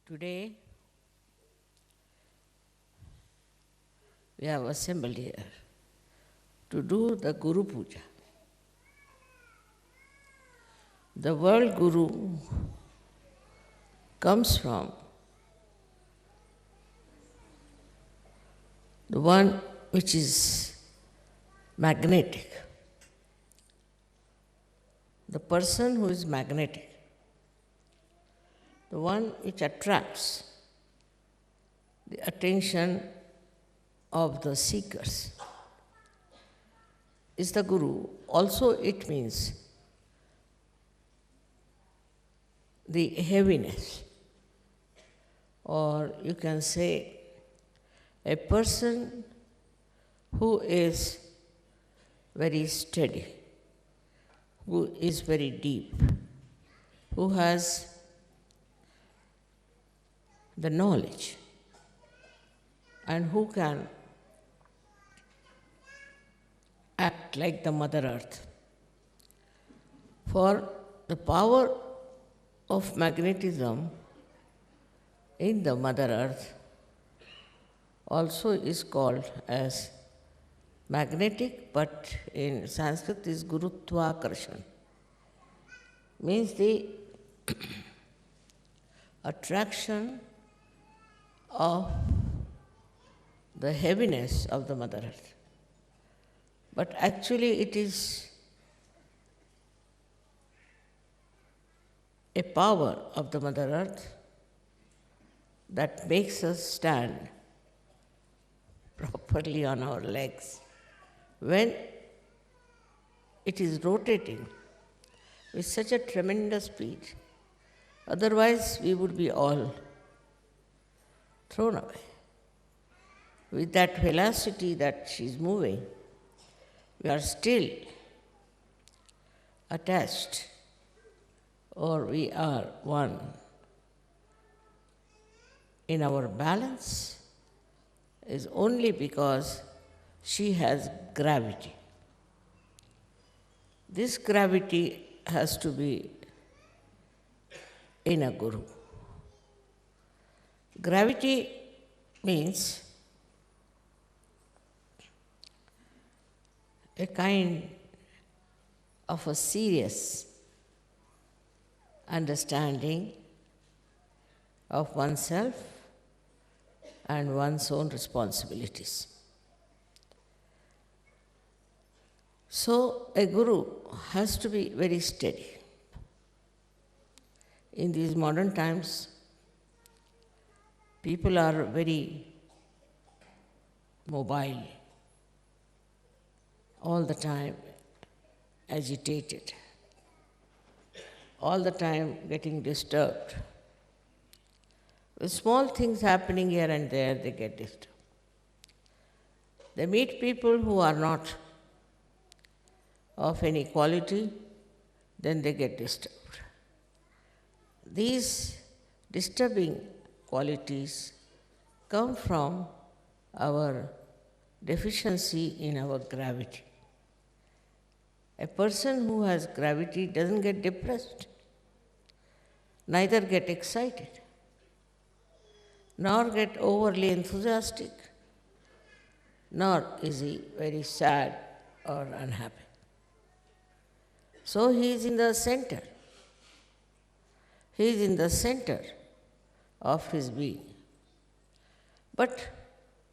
Today, we have assembled here to do the Guru Puja. The word Guru comes from the one which is magnetic. The person who is magnetic, the one which attracts the attention of the seekers, is the Guru. Also, it means the heaviness, or you can say a person who is very steady, who is very deep, who has the knowledge, and who can act like the Mother Earth. For the power of magnetism in the Mother Earth also is called as magnetic, but in Sanskrit is Gurutva-karshan. Means the attraction of the heaviness of the Mother Earth. But actually it is a power of the Mother Earth that makes us stand properly on our legs when it is rotating with such a tremendous speed. Otherwise, we would be all thrown away. With that velocity that she is moving, we are still attached, or we are one in our balance is only because she has gravity. This gravity has to be in a Guru. Gravity means a kind of a serious understanding of oneself and one's own responsibilities. So a Guru has to be very steady. In these modern times, people are very mobile, all the time agitated, all the time getting disturbed. With small things happening here and there, they get disturbed. They meet people who are not of any quality, then they get disturbed. These disturbing qualities come from our deficiency in our gravity. A person who has gravity doesn't get depressed, neither get excited, nor get overly enthusiastic, nor is he very sad or unhappy. So he is in the center. He is in the center of his being. But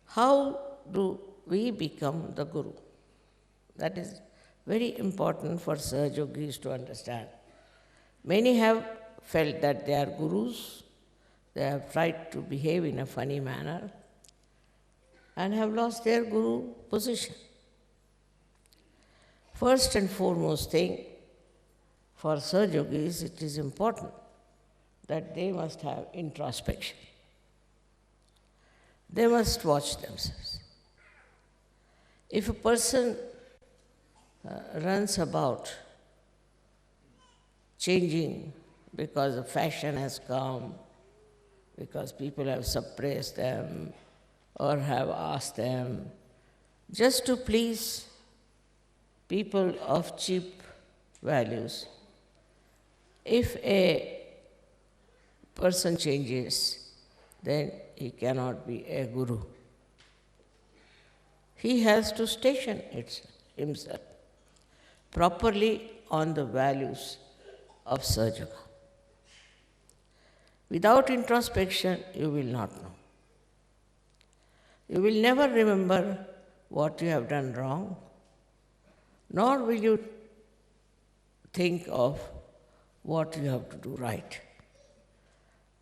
how do we become the Guru? That is very important for Sahaja yogis to understand. Many have felt that they are Gurus. They have tried to behave in a funny manner and have lost their Guru position. First and foremost thing, for Sahaja yogis, it is important that they must have introspection. They must watch themselves. If a person runs about changing because the fashion has come, because people have suppressed them or have asked them, just to please people of cheap values, if a person changes then he cannot be a guru. He has to station himself properly on the values of Sahaja. Without introspection, you will not know. You will never remember what you have done wrong, nor will you think of what you have to do right.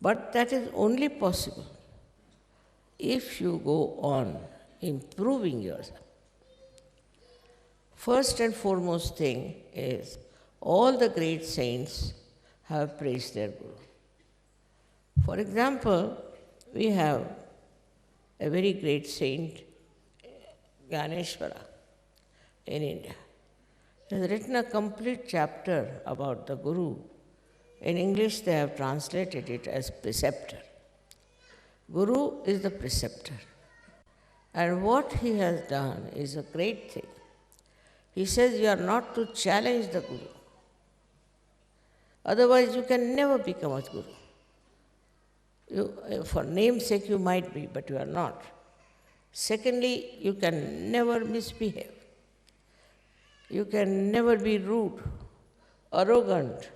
But that is only possible if you go on improving yourself. First and foremost thing is all the great saints have praised their Guru. For example, we have a very great saint, Ganeshwara, in India. He has written a complete chapter about the Guru. In English, they have translated it as preceptor. Guru is the preceptor. And what he has done is a great thing. He says you are not to challenge the Guru. Otherwise, you can never become a Guru. For namesake, you might be, but you are not. Secondly, you can never misbehave. You can never be rude, arrogant,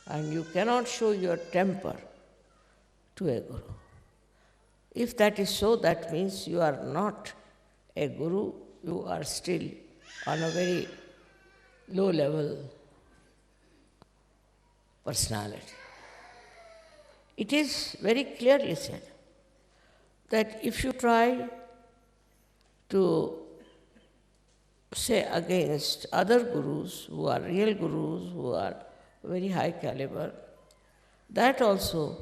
and you cannot show your temper to a Guru. If that is so, that means you are not a Guru, you are still on a very low level personality. It is very clearly said that if you try to say against other gurus who are real gurus, who are very high caliber, that also,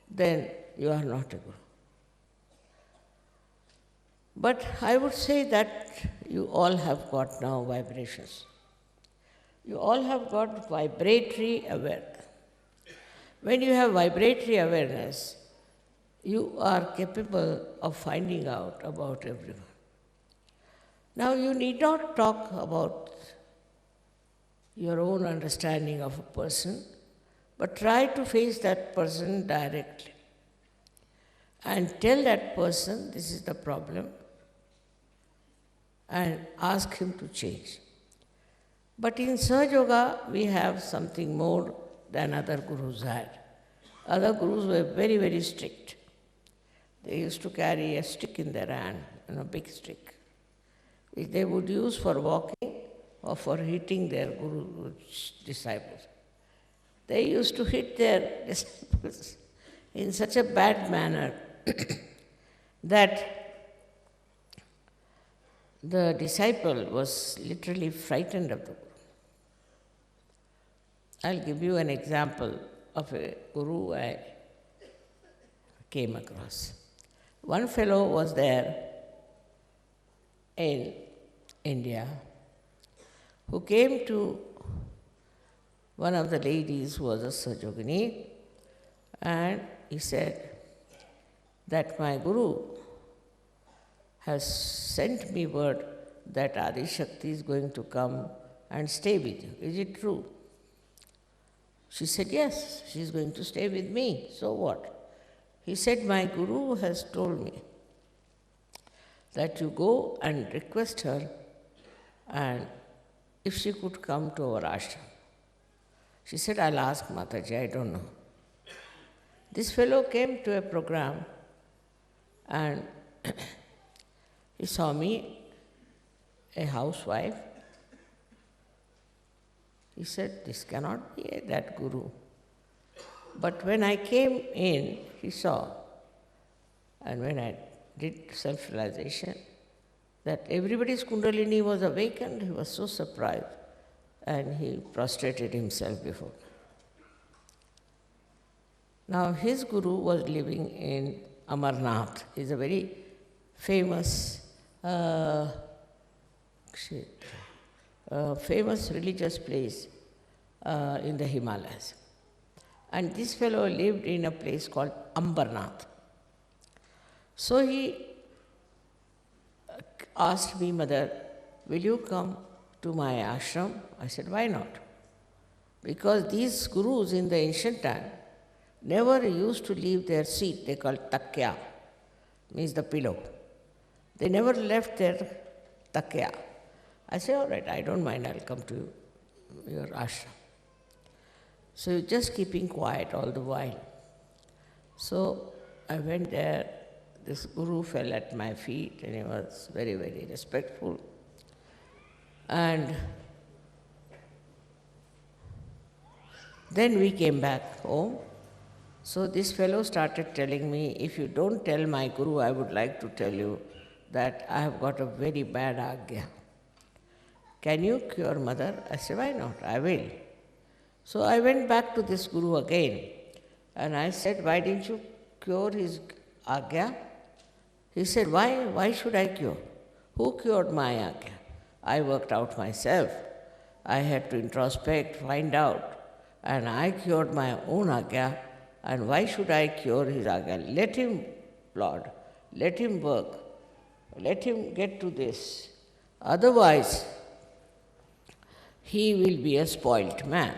then you are not a guru. But I would say that you all have got now vibrations. You all have got vibratory awareness. When you have vibratory awareness, you are capable of finding out about everyone. Now, you need not talk about your own understanding of a person, but try to face that person directly and tell that person this is the problem and ask him to change. But in Sahaja Yoga, we have something more than other gurus had. Other gurus were very, very strict. They used to carry a stick in their hand, a big stick, which they would use for walking or for hitting their guru disciples. They used to hit their disciples in such a bad manner that the disciple was literally frightened of the Guru. I'll give you an example of a Guru I came across. One fellow was there in India who came to one of the ladies who was a Sahajogini, and he said that my Guru has sent me word that Adi Shakti is going to come and stay with you. Is it true? She said, yes, she is going to stay with me. So what? He said, my Guru has told me that you go and request her and if she could come to our ashram. She said, I'll ask Mataji, I don't know. This fellow came to a program and he saw me, a housewife. He said, this cannot be that Guru. But when I came in, he saw, and when I did self-realization, that everybody's Kundalini was awakened, he was so surprised, and he prostrated himself before me. Now, his Guru was living in Amarnath. He's a very famous famous religious place in the Himalayas. And this fellow lived in a place called Ambarnath. So he asked me, Mother, will you come to my ashram? I said, why not? Because these gurus in the ancient time, never used to leave their seat, they call takya, means the pillow. They never left their takya. I say, all right, I don't mind, I'll come to your ashram. So you're just keeping quiet all the while. So I went there, this guru fell at my feet and he was very, very respectful. And then we came back home. So this fellow started telling me, if you don't tell my guru, I would like to tell you that I have got a very bad agya. Can you cure mother? I said, why not? I will. So I went back to this guru again and I said, why didn't you cure his agya? He said, why? Why should I cure? Who cured my agya? I worked out myself. I had to introspect, find out, and I cured my own agya. And why should I cure his agya? Let him, Lord, let him work, let him get to this. Otherwise, he will be a spoilt man.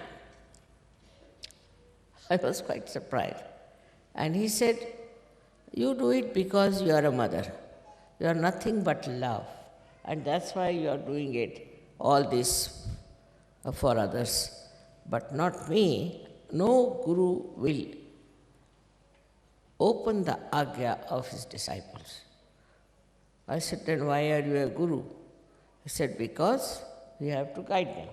I was quite surprised. And he said, you do it because you are a mother. You are nothing but love. And that's why you are doing it, all this for others. But not me. No guru will open the agya of his disciples. I said, then why are you a guru? He said, because we have to guide them.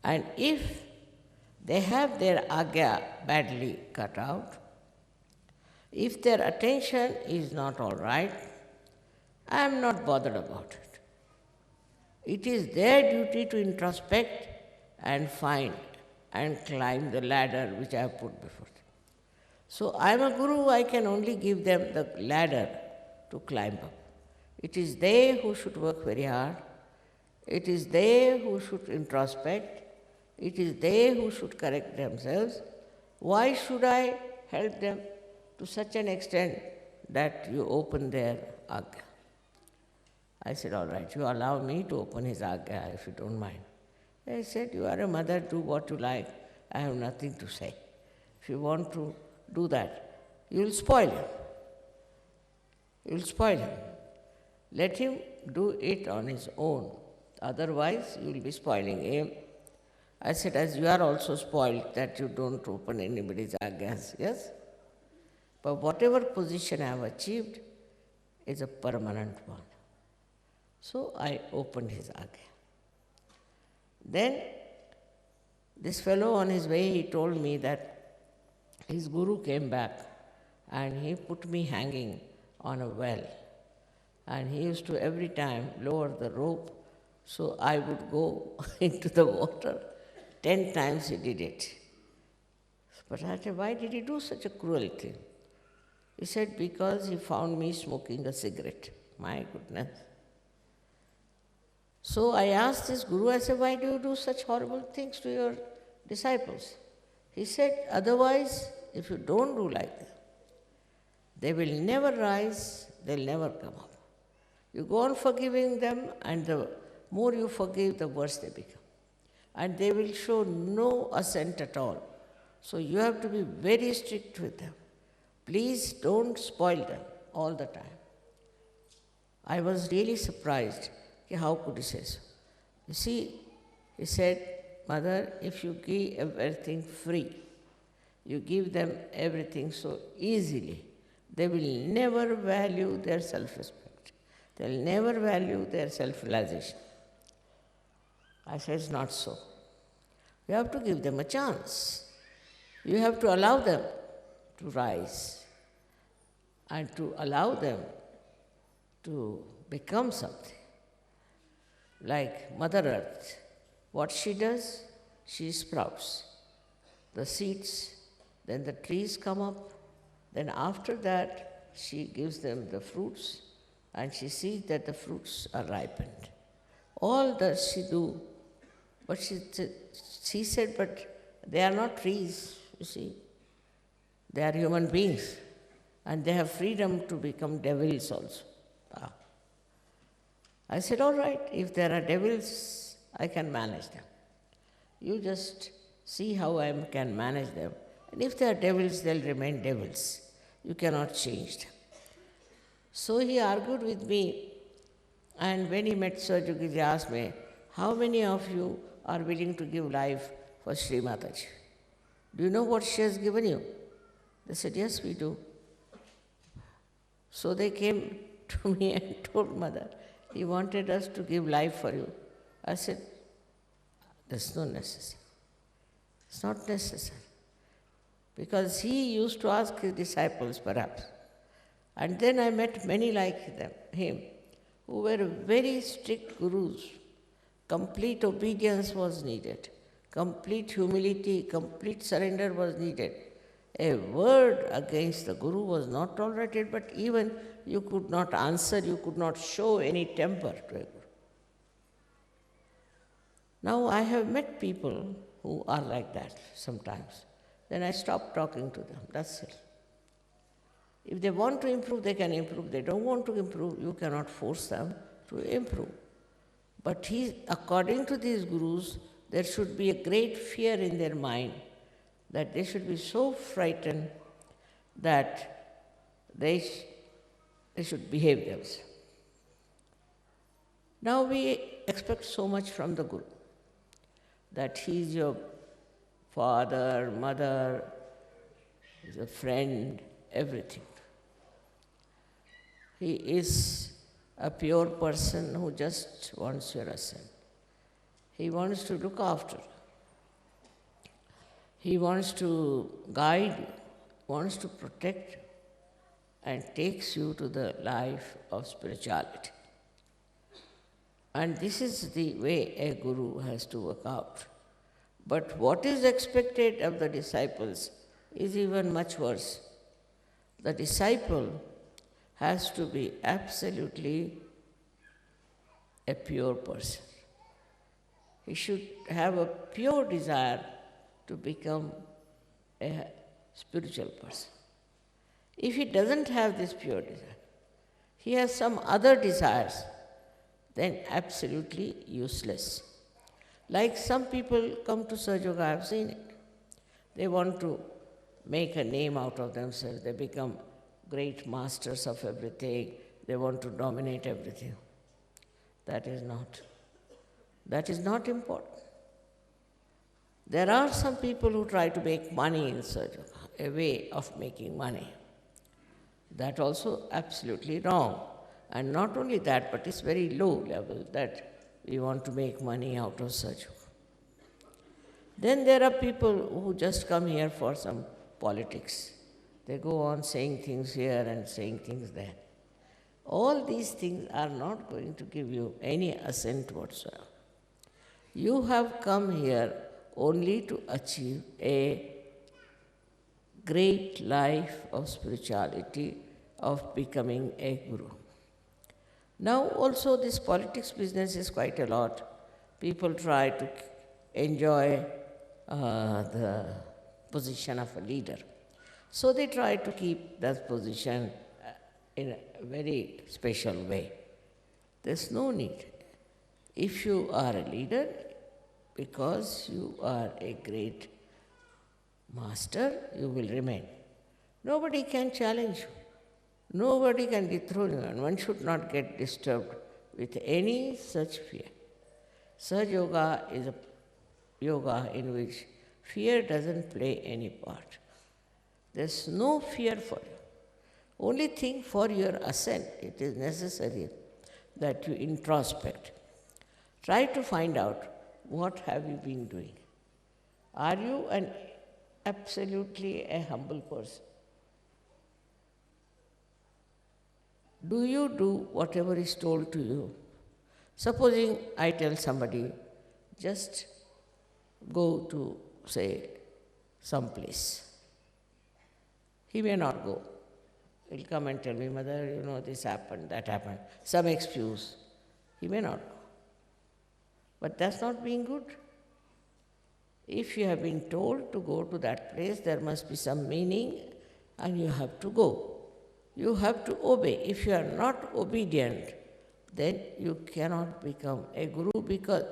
And if they have their agya badly cut out, if their attention is not all right, I am not bothered about it. It is their duty to introspect and find and climb the ladder which I have put before them. So I am a guru, I can only give them the ladder to climb up. It is they who should work very hard. It is they who should introspect. It is they who should correct themselves. Why should I help them to such an extent that you open their agya? I said, all right, you allow me to open his agya if you don't mind. I said, you are a mother, do what you like. I have nothing to say. If you want to do that, you will spoil him. You will spoil him. Let him do it on his own. Otherwise, you will be spoiling him. I said, as you are also spoiled that you don't open anybody's agyas, yes? But whatever position I have achieved is a permanent one. So I opened his agya. Then this fellow on his way, he told me that his guru came back and he put me hanging on a well. And he used to every time lower the rope, so I would go into the water. 10 times he did it. But I said, why did he do such a cruel thing? He said, because he found me smoking a cigarette. My goodness. So I asked this guru, I said, why do you do such horrible things to your disciples? He said, otherwise, if you don't do like that, they will never rise, they'll never come up. You go on forgiving them, and the more you forgive, the worse they become. And they will show no assent at all. So you have to be very strict with them. Please don't spoil them all the time. I was really surprised. How could he say so? You see, he said, Mother, if you give everything free, you give them everything so easily, they will never value their self-respect. They will never value their self-realization. I said, it's not so. You have to give them a chance. You have to allow them to rise and to allow them to become something. Like Mother Earth, what she does, she sprouts the seeds, then the trees come up, then after that she gives them the fruits and she sees that the fruits are ripened. All does she do But she said, but they are not trees, you see. They are human beings. And they have freedom to become devils also. Ah. I said, all right, if there are devils, I can manage them. You just see how I can manage them. And if they are devils, they'll remain devils. You cannot change them. So he argued with me, and when he met Sahaja, he asked me, how many of you are willing to give life for Shri Mataji? Do you know what she has given you? They said, yes, we do. So they came to me and told Mother, he wanted us to give life for you. I said, there's no necessity. It's not necessary. Because he used to ask his disciples, perhaps. And then I met many like him, who were very strict gurus. Complete obedience was needed. Complete humility, complete surrender was needed. A word against the guru was not tolerated, but even you could not answer, you could not show any temper to a guru. Now I have met people who are like that sometimes. Then I stop talking to them, that's it. If they want to improve, they can improve. They don't want to improve, you cannot force them to improve. But according to these gurus, there should be a great fear in their mind, that they should be so frightened that they should behave themselves. Now we expect so much from the Guru, that he is your father, mother, he is a friend, everything. He is a pure person who just wants your ascent. He wants to look after you. He wants to guide you, wants to protect you, and takes you to the life of spirituality. And this is the way a guru has to work out. But what is expected of the disciples is even much worse. The disciple has to be absolutely a pure person. He should have a pure desire to become a spiritual person. If he doesn't have this pure desire, he has some other desires, then absolutely useless. Like some people come to Sahaja, I have seen it. They want to make a name out of themselves. They become great masters of everything. They want to dominate everything. That is not important. There are some people who try to make money in Sahaja, a way of making money. That also absolutely wrong. And not only that, but it's very low level that we want to make money out of Sahaja. Then there are people who just come here for some politics. They go on saying things here and saying things there. All these things are not going to give you any ascent whatsoever. You have come here only to achieve a great life of spirituality, of becoming a guru. Now also this politics business is quite a lot. People try to enjoy the position of a leader. So they try to keep that position in a very special way. There's no need. If you are a leader, because you are a great master, you will remain. Nobody can challenge you. Nobody can dethrone you, and one should not get disturbed with any such fear. Sahaja Yoga is a yoga in which fear doesn't play any part. There's no fear for you. Only thing for your ascent, it is necessary that you introspect. Try to find out what have you been doing. Are you absolutely a humble person? Do you do whatever is told to you? Supposing I tell somebody, just go to, say, some place. He may not go. He'll come and tell me, Mother, this happened, that happened, some excuse. He may not go. But that's not being good. If you have been told to go to that place, there must be some meaning and you have to go. You have to obey. If you are not obedient, then you cannot become a guru, because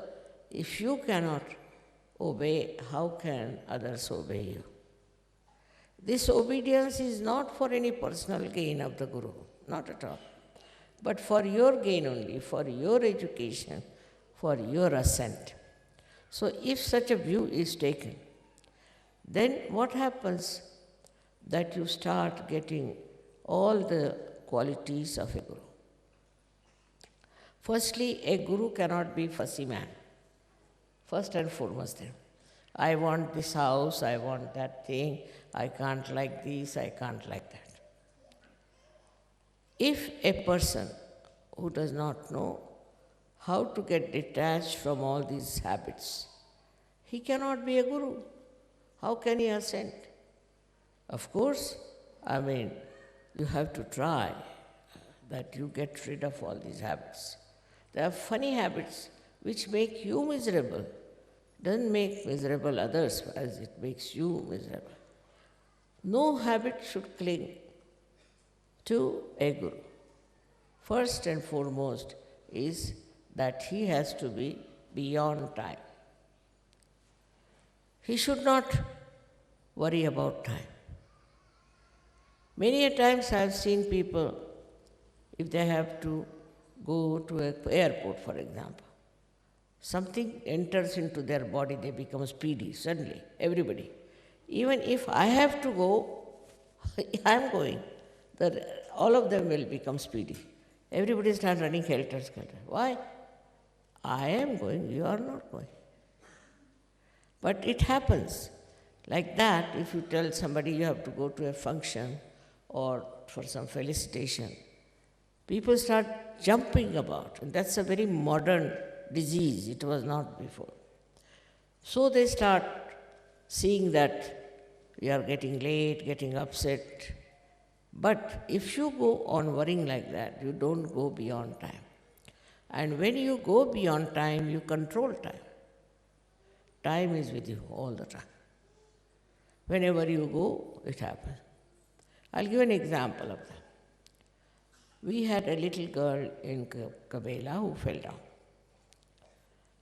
if you cannot obey, how can others obey you? This obedience is not for any personal gain of the guru, not at all, but for your gain only, for your education, for your ascent. So if such a view is taken, then what happens? That you start getting all the qualities of a guru. Firstly, a guru cannot be fussy man. First and foremost thing. I want this house, I want that thing, I can't like this, I can't like that. If a person who does not know how to get detached from all these habits, he cannot be a guru. How can he ascend? Of course, you have to try that you get rid of all these habits. There are funny habits which make you miserable. Doesn't make miserable others as it makes you miserable. No habit should cling to a guru. First and foremost is that he has to be beyond time. He should not worry about time. Many a times I have seen people, if they have to go to an airport, for example, something enters into their body, they become speedy suddenly, everybody. Even if I have to go, I am going. All of them will become speedy. Everybody starts running helter-skelter. Why? I am going, you are not going. But it happens. Like that, if you tell somebody you have to go to a function or for some felicitation, people start jumping about. And that's a very modern disease. It was not before. So they start seeing that we are getting late, getting upset. But if you go on worrying like that, you don't go beyond time. And when you go beyond time, you control time. Time is with you all the time. Whenever you go, it happens. I'll give an example of that. We had a little girl in Cabella who fell down.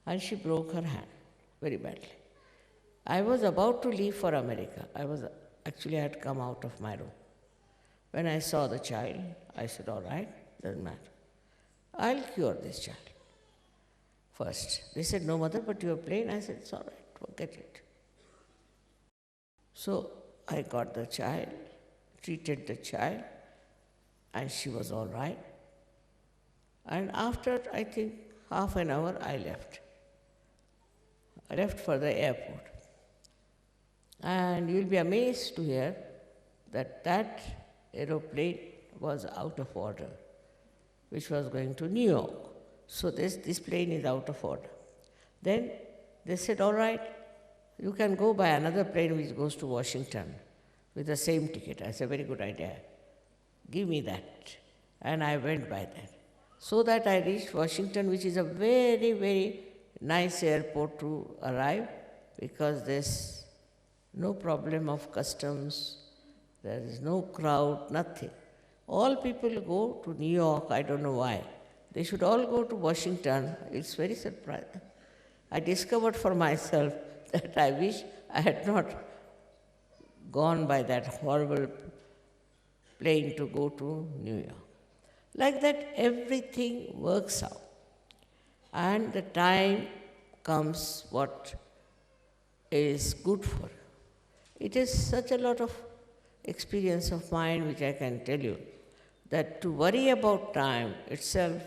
And she broke her hand very badly. I was about to leave for America. I had come out of my room. When I saw the child, I said, all right, doesn't matter. I'll cure this child first. They said, no, mother, but you are plain. I said, it's all right, forget it. So I got the child, treated the child, and she was all right. And after, I think, half an hour, I left. I left for the airport. And you'll be amazed to hear that that aeroplane was out of order, which was going to New York. So this plane is out of order. Then they said, all right, you can go by another plane which goes to Washington with the same ticket. I said, very good idea. Give me that. And I went by that. So that I reached Washington, which is a very, very nice airport to arrive, because there's no problem of customs, there is no crowd, nothing. All people go to New York, I don't know why. They should all go to Washington. It's very surprising. I discovered for myself that I wish I had not gone by that horrible plane to go to New York. Like that, everything works out. And the time comes what is good for you. It is such a lot of experience of mine which I can tell you, that to worry about time itself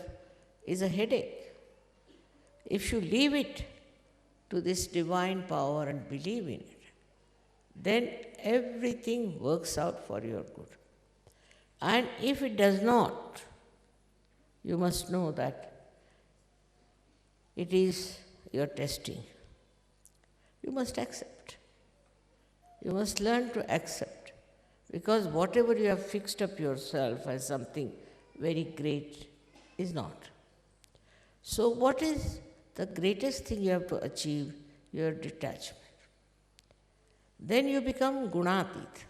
is a headache. If you leave it to this divine power and believe in it, then everything works out for your good. And if it does not, you must know that it is your testing. You must accept. You must learn to accept. Because whatever you have fixed up yourself as something very great is not. So what is the greatest thing you have to achieve? Your detachment. Then you become gunatit.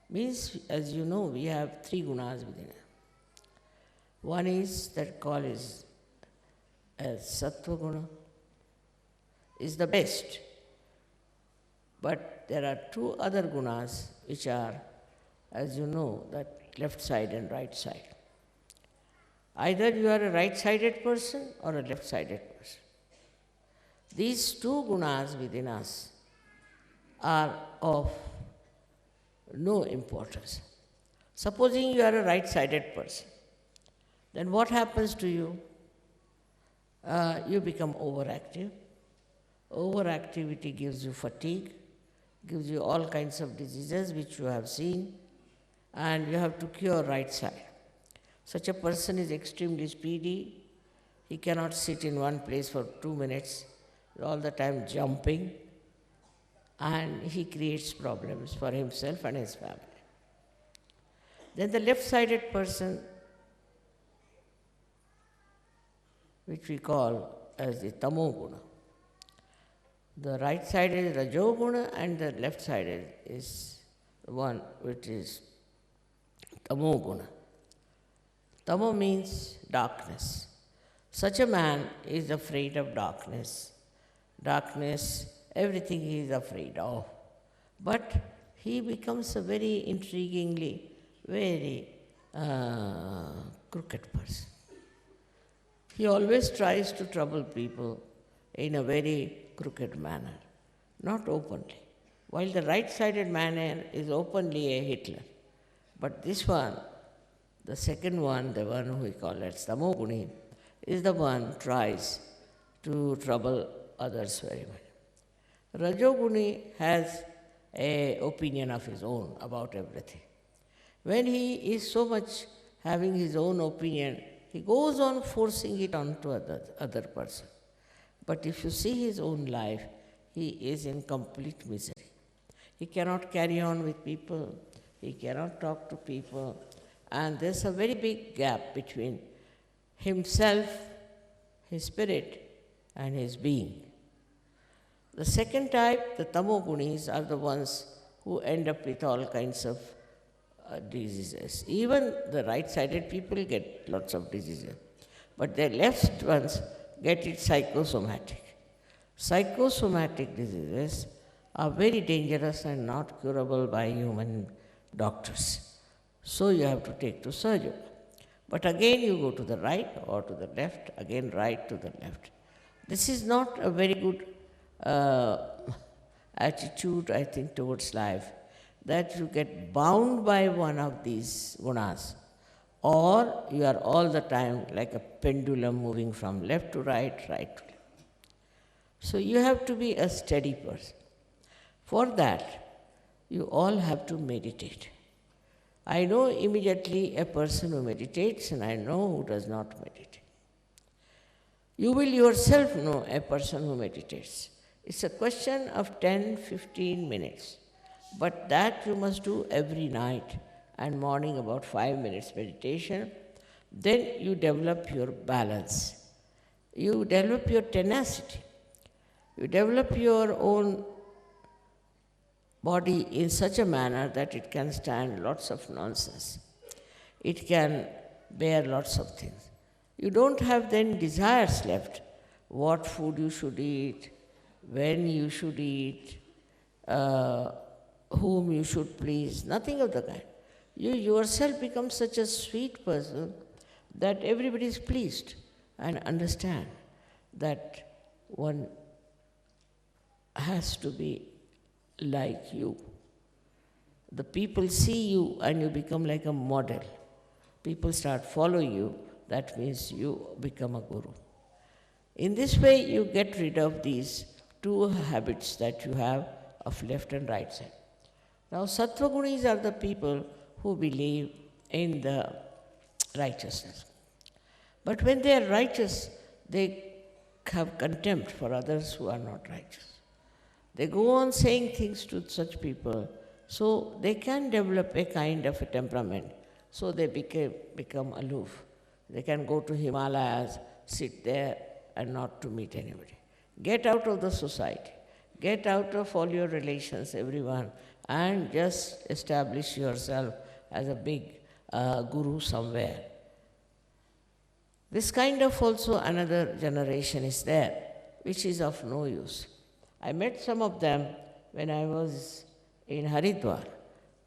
Means, as you know, we have three gunas within us. One is that called is as sattva guna, is the best. But there are two other gunas which are, as you know, that left side and right side. Either you are a right-sided person or a left-sided person. These two gunas within us are of no importance. Supposing you are a right-sided person, then what happens to you? You become overactive. Overactivity gives you fatigue, gives you all kinds of diseases which you have seen, and you have to cure right side. Such a person is extremely speedy. He cannot sit in one place for 2 minutes, all the time jumping, and he creates problems for himself and his family. Then the left-sided person, which we call as the tamoguna. The right side is rajoguna and the left side is the one which is tamoguna. Tamo means darkness. Such a man is afraid of darkness. Darkness, everything he is afraid of. But he becomes a very intriguingly, very crooked person. He always tries to trouble people in a very crooked manner, not openly. While the right-sided man is openly a Hitler. But this one, the second one, the one who we call it Tamoguni, is the one who tries to trouble others very much. Rajoguni has an opinion of his own about everything. When he is so much having his own opinion, he goes on forcing it onto other person. But if you see his own life, he is in complete misery. He cannot carry on with people, he cannot talk to people, and there's a very big gap between himself, his spirit, and his being. The second type, the tamogunis, are the ones who end up with all kinds of diseases. Even the right-sided people get lots of diseases, but the left ones get it psychosomatic. Psychosomatic diseases are very dangerous and not curable by human doctors. So you have to take to surgery. But again you go to the right or to the left, again right to the left. This is not a very good attitude, I think, towards life, that you get bound by one of these gunas, or you are all the time like a pendulum moving from left to right, right to left. So you have to be a steady person. For that, you all have to meditate. I know immediately a person who meditates and I know who does not meditate. You will yourself know a person who meditates. It's a question of 10-15 minutes. But that you must do every night and morning about 5 minutes meditation. Then you develop your balance. You develop your tenacity. You develop your own body in such a manner that it can stand lots of nonsense. It can bear lots of things. You don't have then desires left. What food you should eat, when you should eat, whom you should please, nothing of the kind. You yourself become such a sweet person that everybody is pleased and understand that one has to be like you. The people see you and you become like a model. People start following you, that means you become a guru. In this way, you get rid of these two habits that you have of left and right side. Now, sattva-gunis are the people who believe in the righteousness. But when they are righteous, they have contempt for others who are not righteous. They go on saying things to such people, so they can develop a kind of a temperament. So they become aloof. They can go to Himalayas, sit there and not to meet anybody. Get out of the society. Get out of all your relations, everyone, and just establish yourself as a big guru somewhere. This kind of also another generation is there, which is of no use. I met some of them when I was in Haridwar,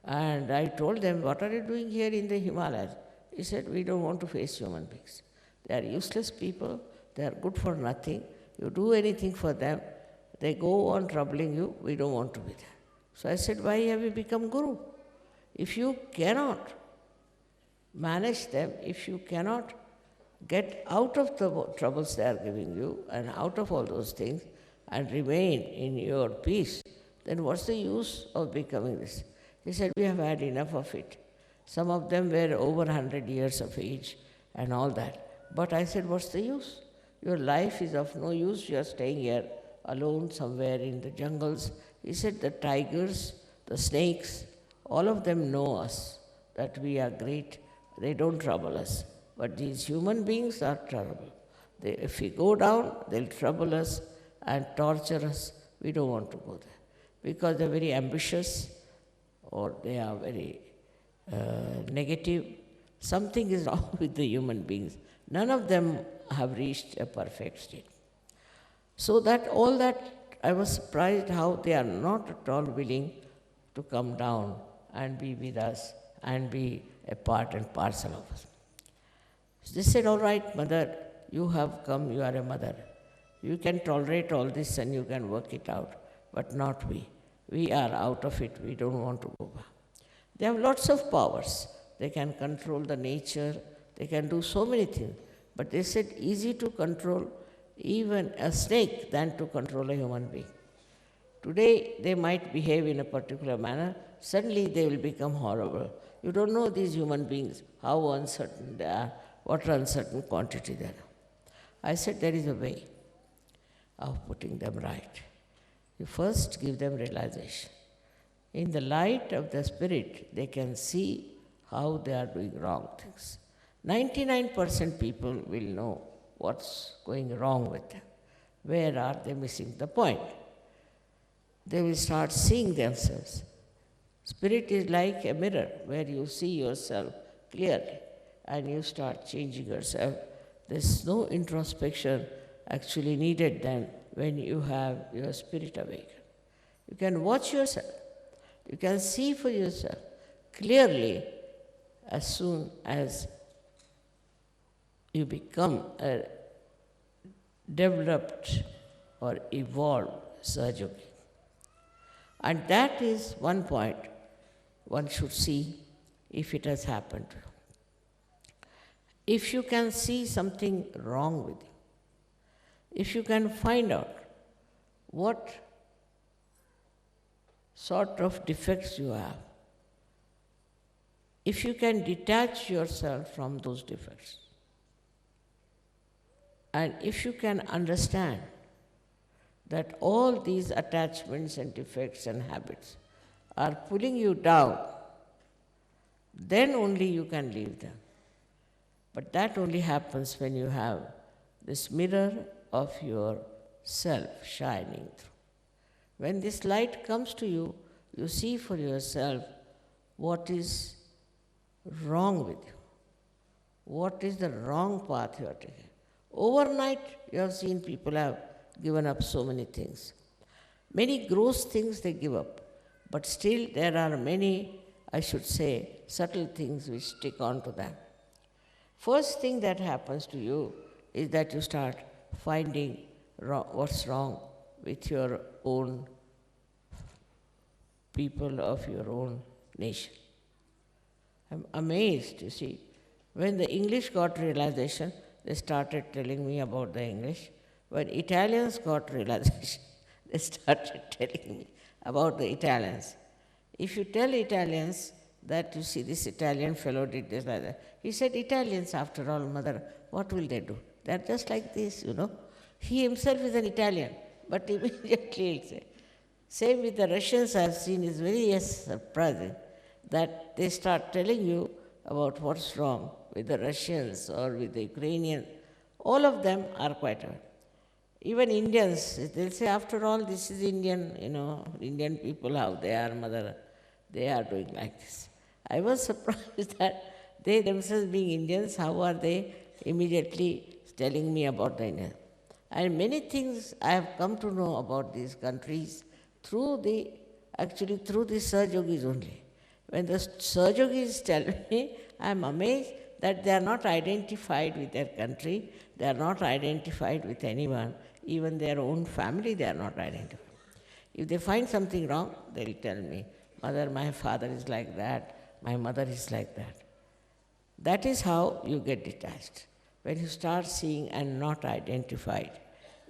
and I told them, what are you doing here in the Himalayas? He said, we don't want to face human beings. They are useless people, they are good for nothing. You do anything for them, they go on troubling you, we don't want to be there. So I said, why have you become guru? If you cannot manage them, if you cannot get out of the troubles they are giving you and out of all those things and remain in your peace, then what's the use of becoming this? He said, we have had enough of it. Some of them were over 100 years of age and all that. But I said, what's the use? Your life is of no use. You are staying here alone somewhere in the jungles. He said, the tigers, the snakes, all of them know us, that we are great. They don't trouble us. But these human beings are trouble. If we go down, they'll trouble us and torture us. We don't want to go there because they're very ambitious or they are very negative. Something is wrong with the human beings. None of them have reached a perfect state. So that all that, I was surprised how they are not at all willing to come down and be with us and be a part and parcel of us. They said, all right, mother, you have come, you are a mother. You can tolerate all this and you can work it out, but not we. We are out of it, we don't want to go back. They have lots of powers. They can control the nature, they can do so many things. But they said, easy to control even a snake than to control a human being. Today, they might behave in a particular manner, suddenly they will become horrible. You don't know these human beings, how uncertain they are, what uncertain quantity they are. I said, there is a way of putting them right. You first give them realization. In the light of the spirit, they can see how they are doing wrong things. 99% people will know what's going wrong with them. Where are they missing the point? They will start seeing themselves. Spirit is like a mirror where you see yourself clearly and you start changing yourself. There's no introspection actually needed then when you have your spirit awakened. You can watch yourself. You can see for yourself clearly as soon as you become a developed or evolved Sahaja. And that is one point one should see if it has happened. If you can see something wrong with you, if you can find out what sort of defects you have, if you can detach yourself from those defects, and if you can understand that all these attachments and defects and habits are pulling you down, then only you can leave them. But that only happens when you have this mirror of your self shining through. When this light comes to you, you see for yourself what is wrong with you, what is the wrong path you are taking. Overnight, you have seen people have given up so many things. Many gross things they give up, but still there are many, I should say, subtle things which stick on to them. First thing that happens to you is that you start finding what's wrong with your own people of your own nation. I'm amazed, you see. When the English got realization, they started telling me about the English. When Italians got realization, they started telling me about the Italians. If you tell Italians that, you see, this Italian fellow did this like that, he said, Italians, after all, mother, what will they do? They're just like this, you know. He himself is an Italian, but immediately he'll say. Same with the Russians I've seen is very surprising that they start telling you about what's wrong with the Russians or with the Ukrainians. All of them are quite aware. even Indians, they'll say, after all, this is Indian, Indian people, how they are, mother, they are doing like this. I was surprised that they themselves being Indians, how are they immediately telling me about the Indian. And many things I have come to know about these countries through the Sahajogis only. When the Sahajogis tell me, I am amazed that they are not identified with their country, they are not identified with anyone, even their own family they are not identified. If they find something wrong, they will tell me, mother, my father is like that, my mother is like that. That is how you get detached, when you start seeing and not identified.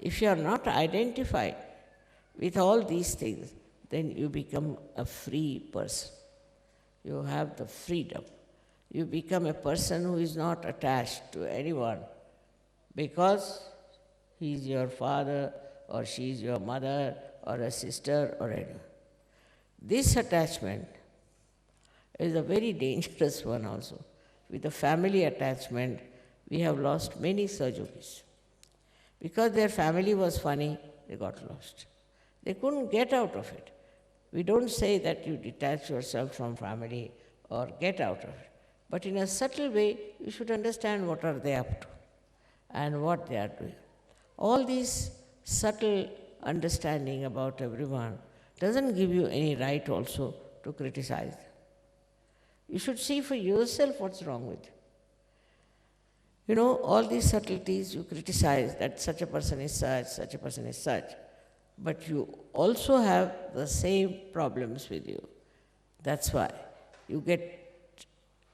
If you are not identified with all these things, then you become a free person. You have the freedom. You become a person who is not attached to anyone because he is your father or she is your mother or a sister or anyone. This attachment is a very dangerous one also. With the family attachment, we have lost many Sahajogis. Because their family was funny, they got lost. They couldn't get out of it. We don't say that you detach yourself from family or get out of it. But in a subtle way, you should understand what are they up to and what they are doing. All these subtle understanding about everyone doesn't give you any right also to criticize them. You should see for yourself what's wrong with you. All these subtleties you criticize that such a person is such a person is such. But you also have the same problems with you. That's why you get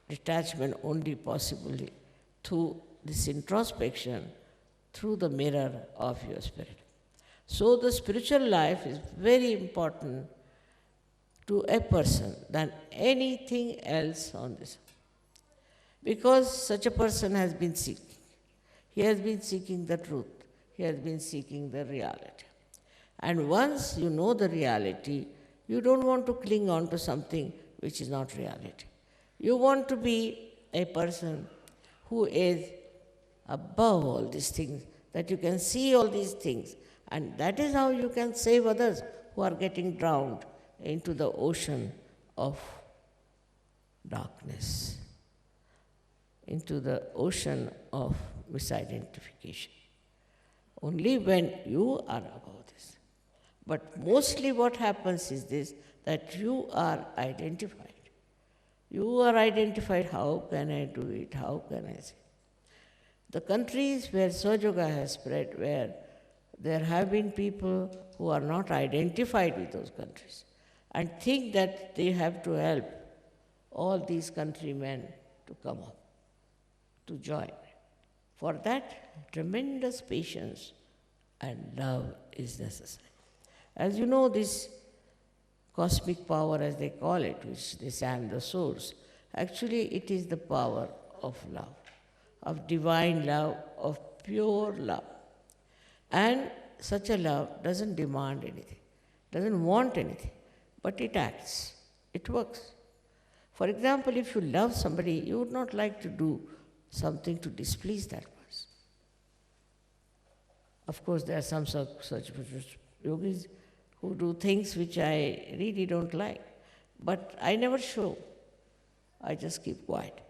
detachment only possibly through this introspection, through the mirror of your spirit. So the spiritual life is very important to a person than anything else on this. Because such a person has been seeking. He has been seeking the truth. He has been seeking the reality. And once you know the reality, you don't want to cling on to something which is not reality. You want to be a person who is above all these things, that you can see all these things. And that is how you can save others who are getting drowned into the ocean of darkness, into the ocean of misidentification. Only when you are above this. But mostly what happens is this, that you are identified. You are identified, how can I do it, how can I say? The countries where Sahaja has spread, where there have been people who are not identified with those countries and think that they have to help all these countrymen to come up, to join. For that, tremendous patience and love is necessary. As you know, this cosmic power, as they call it, which they say the source, actually it is the power of love, of divine love, of pure love. And such a love doesn't demand anything, doesn't want anything, but it acts, it works. For example, if you love somebody, you would not like to do something to displease that person. Of course, there are some such yogis who do things which I really don't like, but I never show. I just keep quiet.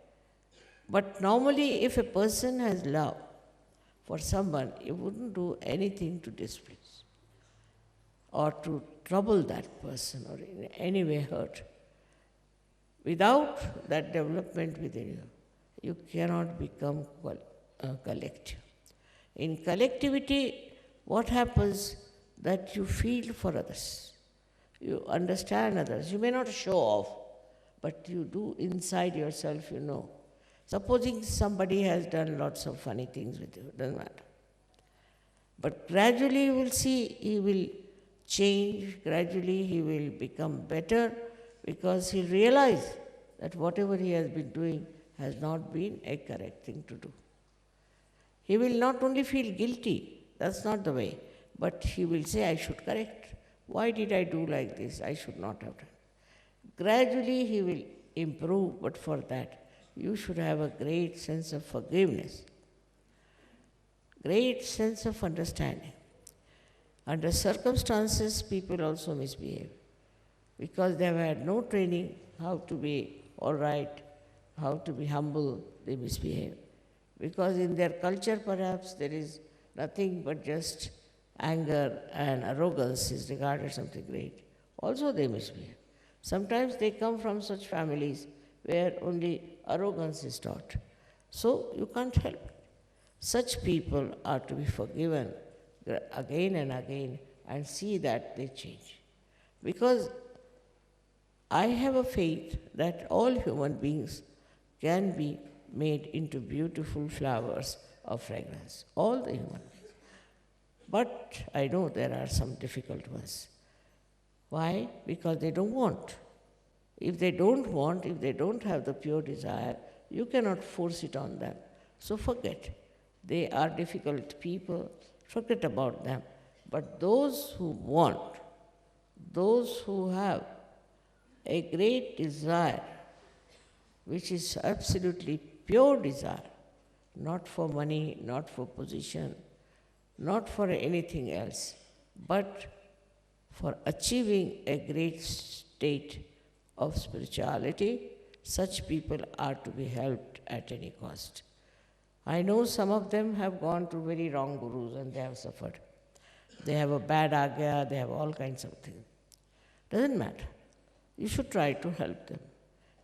But normally, if a person has love for someone, he wouldn't do anything to displease or to trouble that person or in any way hurt. Without that development within you, you cannot become collective. In collectivity, what happens that you feel for others. You understand others. You may not show off, but you do inside yourself, you know. Supposing somebody has done lots of funny things with you, doesn't matter. But gradually you will see he will change, gradually he will become better because he'll realize that whatever he has been doing has not been a correct thing to do. He will not only feel guilty, that's not the way, but he will say, I should correct. Why did I do like this? I should not have done. Gradually he will improve, but for that you should have a great sense of forgiveness, great sense of understanding. Under circumstances, people also misbehave because they have had no training how to be all right, how to be humble, they misbehave. Because in their culture, perhaps, there is nothing but just anger and arrogance is regarded something great. Also, they misbehave. Sometimes they come from such families where only arrogance is taught. So you can't help it. Such people are to be forgiven again and again and see that they change. Because I have a faith that all human beings can be made into beautiful flowers of fragrance, all the human beings. But I know there are some difficult ones. Why? Because they don't want. If they don't want, if they don't have the pure desire, you cannot force it on them. So forget. They are difficult people, forget about them. But those who want, those who have a great desire, which is absolutely pure desire, not for money, not for position, not for anything else, but for achieving a great state of spirituality, such people are to be helped at any cost. I know some of them have gone to very wrong gurus and they have suffered. They have a bad agya, they have all kinds of things. Doesn't matter. You should try to help them.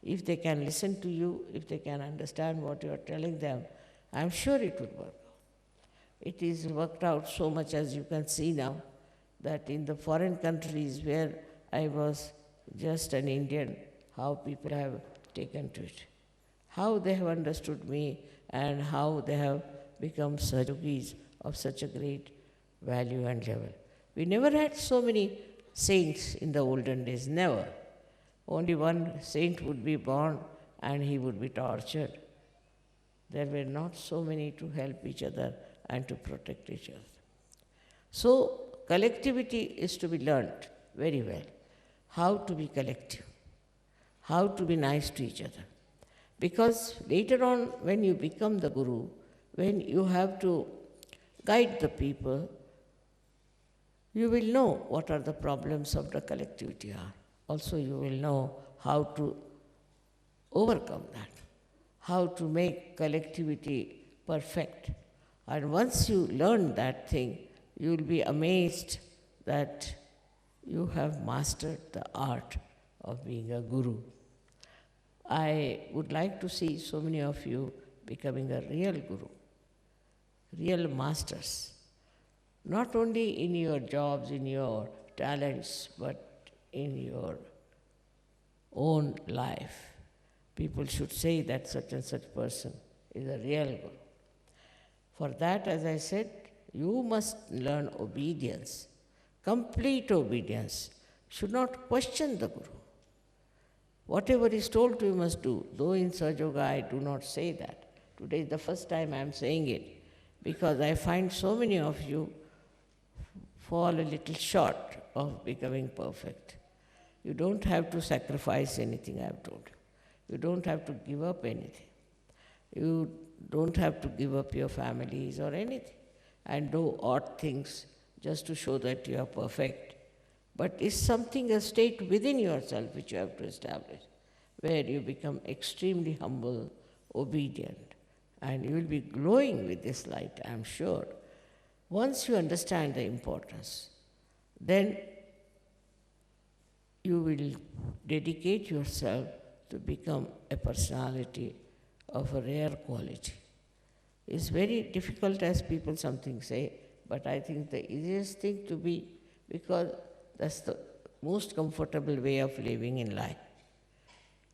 If they can listen to you, if they can understand what you are telling them, I am sure it would work. It is worked out so much, as you can see now, that in the foreign countries where I was just an Indian, how people have taken to it, how they have understood me and how they have become Sahajogis of such a great value and level. We never had so many saints in the olden days, never. Only one saint would be born and he would be tortured. There were not so many to help each other and to protect each other. So, collectivity is to be learnt very well. How to be collective, how to be nice to each other. Because later on, when you become the guru, when you have to guide the people, you will know what are the problems of the collectivity are. Also, you will know how to overcome that, how to make collectivity perfect. And once you learn that thing, you will be amazed that you have mastered the art of being a guru. I would like to see so many of you becoming a real guru, real masters, not only in your jobs, in your talents, but in your own life. People should say that such and such person is a real guru. For that, as I said, you must learn obedience, complete obedience. Should not question the guru. Whatever is told to you must do. Though in Sahaja Yoga I do not say that. Today is the first time I am saying it, because I find so many of you fall a little short of becoming perfect. You don't have to sacrifice anything, I have told you. You don't have to give up anything. You don't have to give up your families or anything and do odd things just to show that you are perfect. But it's something, a state within yourself which you have to establish, where you become extremely humble, obedient, and you will be glowing with this light, I am sure. Once you understand the importance, then you will dedicate yourself to become a personality of a rare quality. It's very difficult, as people something say, but I think the easiest thing to be, because that's the most comfortable way of living in life.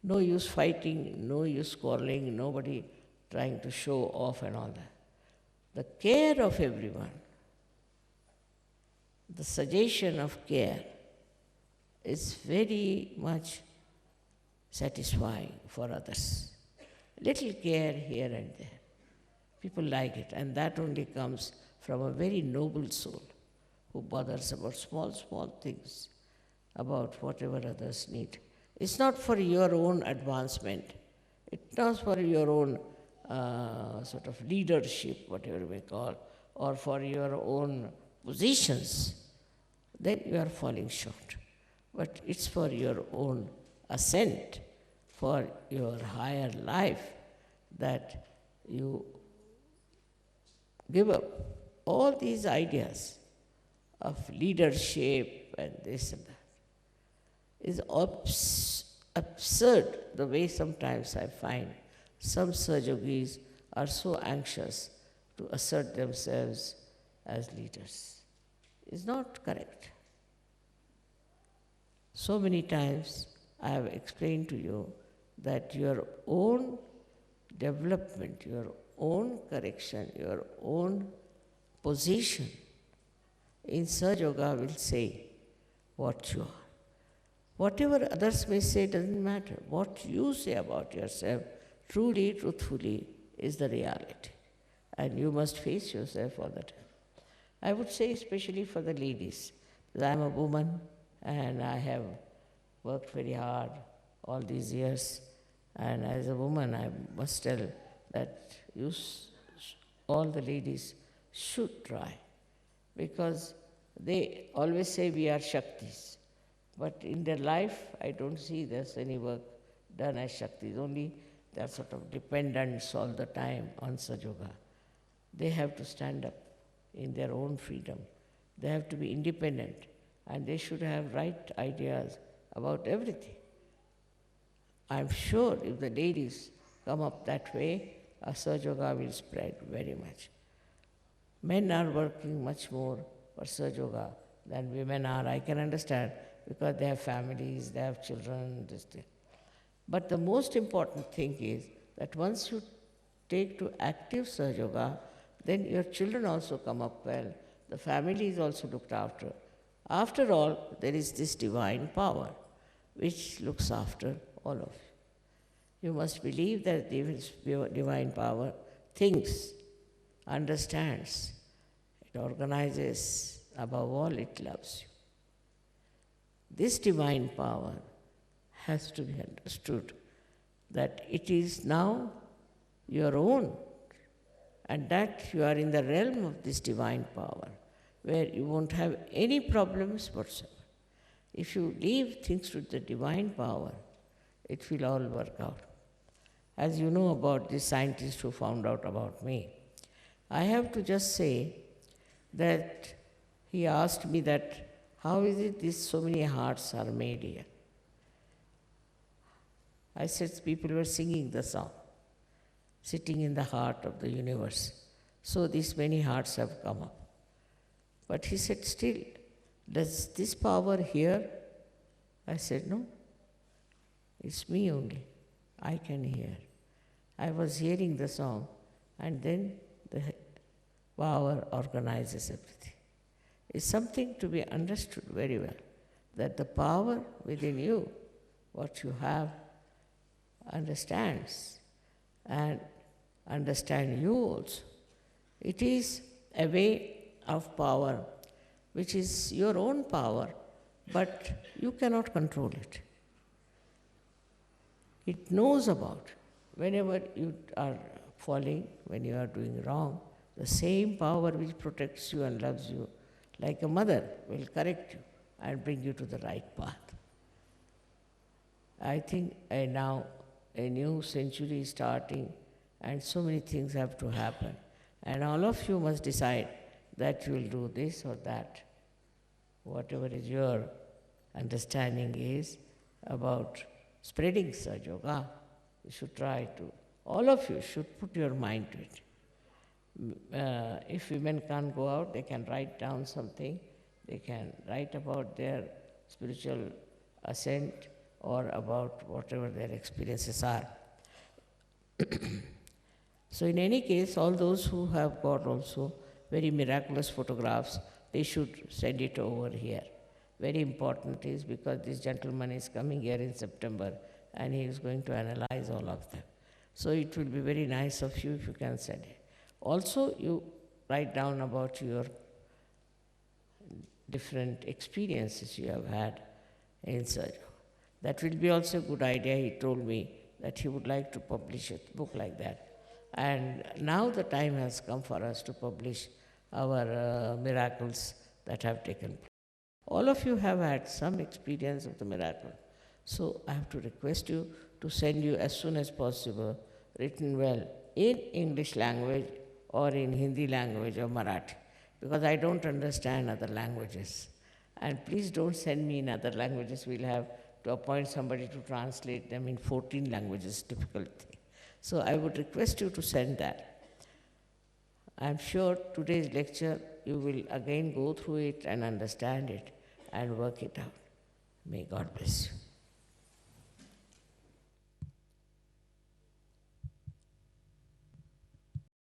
No use fighting, no use quarreling, nobody trying to show off and all that. The care of everyone, the suggestion of care is very much satisfying for others. Little care here and there. People like it, and that only comes from a very noble soul who bothers about small, small things, about whatever others need. It's not for your own advancement. It's not for your own sort of leadership, whatever we call, or for your own positions. then you are falling short. But it's for your own ascent, for your higher life, that you give up all these ideas of leadership and this and that. It's absurd the way sometimes I find some Sahajogis are so anxious to assert themselves as leaders. It's not correct. So many times I have explained to you that your own development, your own correction, your own position in Sahaja Yoga will say what you are. Whatever others may say doesn't matter. What you say about yourself, truly, truthfully, is the reality. And you must face yourself all the time. I would say especially for the ladies, because I'm a woman and I have worked very hard all these years. And as a woman, I must tell that all the ladies should try, because they always say we are Shaktis. But in their life, I don't see there's any work done as Shaktis. Only they're sort of dependents all the time on Sahaja Yoga. They have to stand up in their own freedom. They have to be independent, and they should have right ideas about everything. I'm sure if the ladies come up that way, Sahaja Yoga will spread very much. Men are working much more for Sahaja Yoga than women are. I can understand, because they have families, they have children, this thing. But the most important thing is that once you take to active Sahaja Yoga, then your children also come up well, the family is also looked after. After all, there is this divine power which looks after all of you. You must believe that this divine power thinks, understands, it organizes, above all, it loves you. This divine power has to be understood, that it is now your own, and that you are in the realm of this divine power, where you won't have any problems whatsoever. If you leave things to the divine power, it will all work out. As you know about this scientist who found out about me, I have to just say that he asked me that, how is it these so many hearts are made here? I said, people were singing the song, sitting in the heart of the universe. So these many hearts have come up. But he said, still, does this power hear? I said, no, it's me only. I can hear. I was hearing the song, and then the power organizes everything. It's something to be understood very well, that the power within you, what you have, understands, and understand you also. It is a way of power which is your own power, but you cannot control it. It knows about whenever you are falling, when you are doing wrong, the same power which protects you and loves you, like a mother, will correct you and bring you to the right path. I think now a new century is starting, and so many things have to happen. And all of you must decide that you will do this or that. Whatever is your understanding is about spreading Sahaja Yoga, you should try to, all of you should put your mind to it. If women can't go out, they can write down something. They can write about their spiritual ascent or about whatever their experiences are. So in any case, all those who have got also very miraculous photographs, they should send it over here. Very important is because this gentleman is coming here in September and he is going to analyze all of them. So it will be very nice of you if you can send it. Also, you write down about your different experiences you have had in Sahaja. That will be also a good idea. He told me that he would like to publish a book like that. And now the time has come for us to publish our miracles that have taken place. All of you have had some experience of the miracle. So I have to request you to send you as soon as possible, written well, in English language or in Hindi language or Marathi, because I don't understand other languages. And please don't send me in other languages. We'll have to appoint somebody to translate them in 14 languages, difficult thing. So I would request you to send that. I'm sure today's lecture you will again go through it and understand it and work it out. May God bless you.